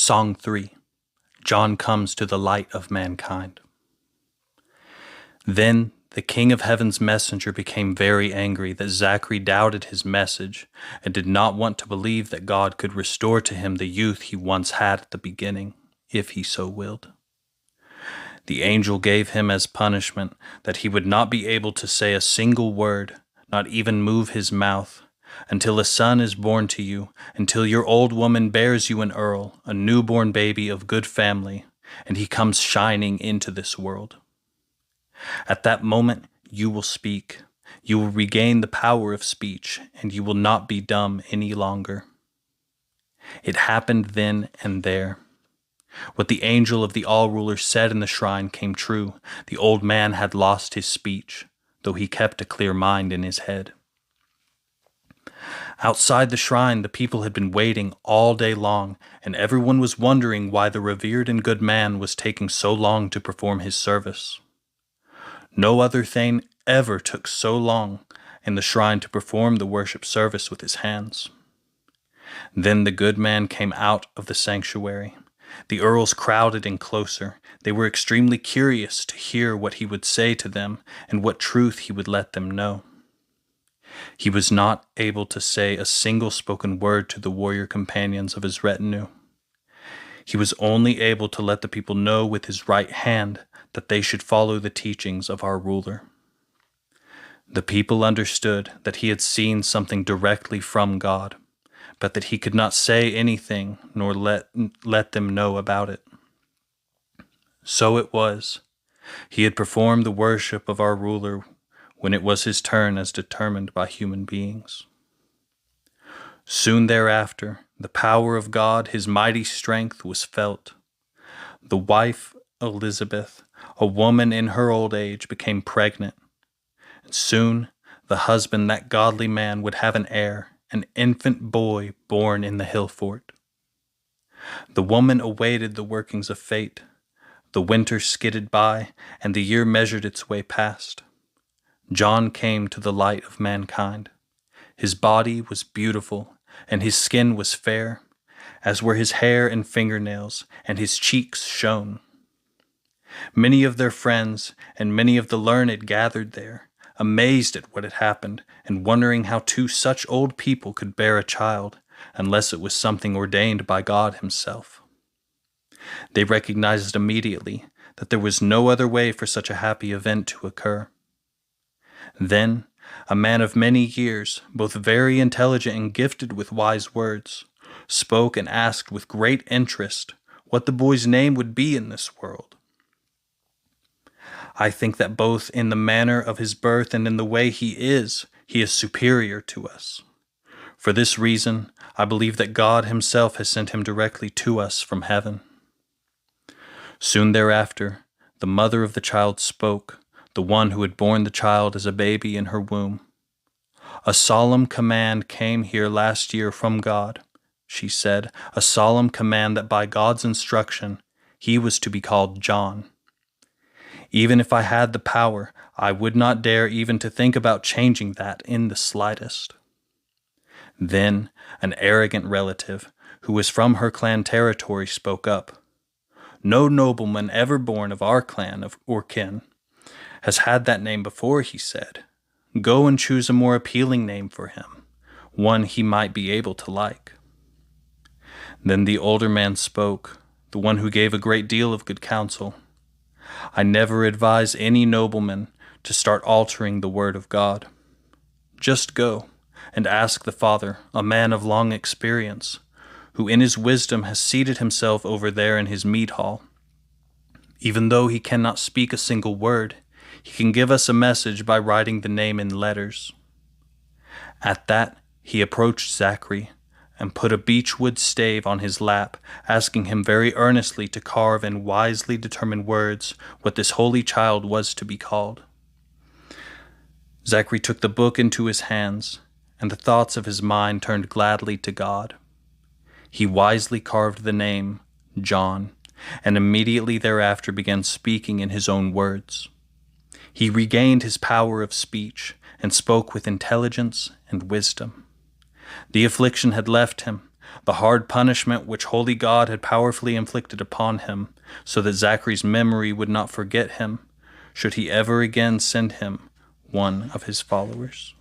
Song 3. John comes to the light of mankind. Then the King of Heaven's messenger became very angry that Zachary doubted his message and did not want to believe that God could restore to him the youth he once had at the beginning, if he so willed. The angel gave him as punishment that he would not be able to say a single word, not even move his mouth, until a son is born to you, until your old woman bears you an earl, a newborn baby of good family, and he comes shining into this world. At that moment you will speak, you will regain the power of speech, and you will not be dumb any longer. It happened then and there. What the angel of the all-ruler said in the shrine came true. The old man had lost his speech, though he kept a clear mind in his head. Outside the shrine, the people had been waiting all day long, and everyone was wondering why the revered and good man was taking so long to perform his service. No other thane ever took so long in the shrine to perform the worship service with his hands. Then the good man came out of the sanctuary. The earls crowded in closer. They were extremely curious to hear what he would say to them and what truth he would let them know. He was not able to say a single spoken word to the warrior companions of his retinue. He was only able to let the people know with his right hand that they should follow the teachings of our ruler. The people understood that he had seen something directly from God, but that he could not say anything nor let them know about it. So it was. He had performed the worship of our ruler when it was his turn as determined by human beings. Soon thereafter, the power of God, his mighty strength, was felt. The wife, Elizabeth, a woman in her old age, became pregnant. And soon the husband, that godly man, would have an heir, an infant boy born in the hill fort. The woman awaited the workings of fate. The winter skidded by, and the year measured its way past. John came to the light of mankind. His body was beautiful, and his skin was fair, as were his hair and fingernails, and his cheeks shone. Many of their friends and many of the learned gathered there, amazed at what had happened, and wondering how two such old people could bear a child, unless it was something ordained by God himself. They recognized immediately that there was no other way for such a happy event to occur. Then, a man of many years, both very intelligent and gifted with wise words, spoke and asked with great interest what the boy's name would be in this world. I think that both in the manner of his birth and in the way he is superior to us. For this reason, I believe that God himself has sent him directly to us from heaven. Soon thereafter, the mother of the child spoke, the one who had borne the child as a baby in her womb. A solemn command came here last year from God, she said, a solemn command that by God's instruction he was to be called John. Even if I had the power, I would not dare even to think about changing that in the slightest. Then an arrogant relative, who was from her clan territory, spoke up. No nobleman ever born of our clan or kin has had that name before, he said. Go and choose a more appealing name for him, one he might be able to like. Then the older man spoke, the one who gave a great deal of good counsel. I never advise any nobleman to start altering the word of God. Just go and ask the Father, a man of long experience, who in his wisdom has seated himself over there in his mead hall. Even though he cannot speak a single word, he can give us a message by writing the name in letters. At that, he approached Zachary and put a beechwood stave on his lap, asking him very earnestly to carve in wisely determined words what this holy child was to be called. Zachary took the book into his hands, and the thoughts of his mind turned gladly to God. He wisely carved the name, John, and immediately thereafter began speaking in his own words. He regained his power of speech and spoke with intelligence and wisdom. The affliction had left him, the hard punishment which holy God had powerfully inflicted upon him, so that Zachary's memory would not forget him, should he ever again send him one of his followers.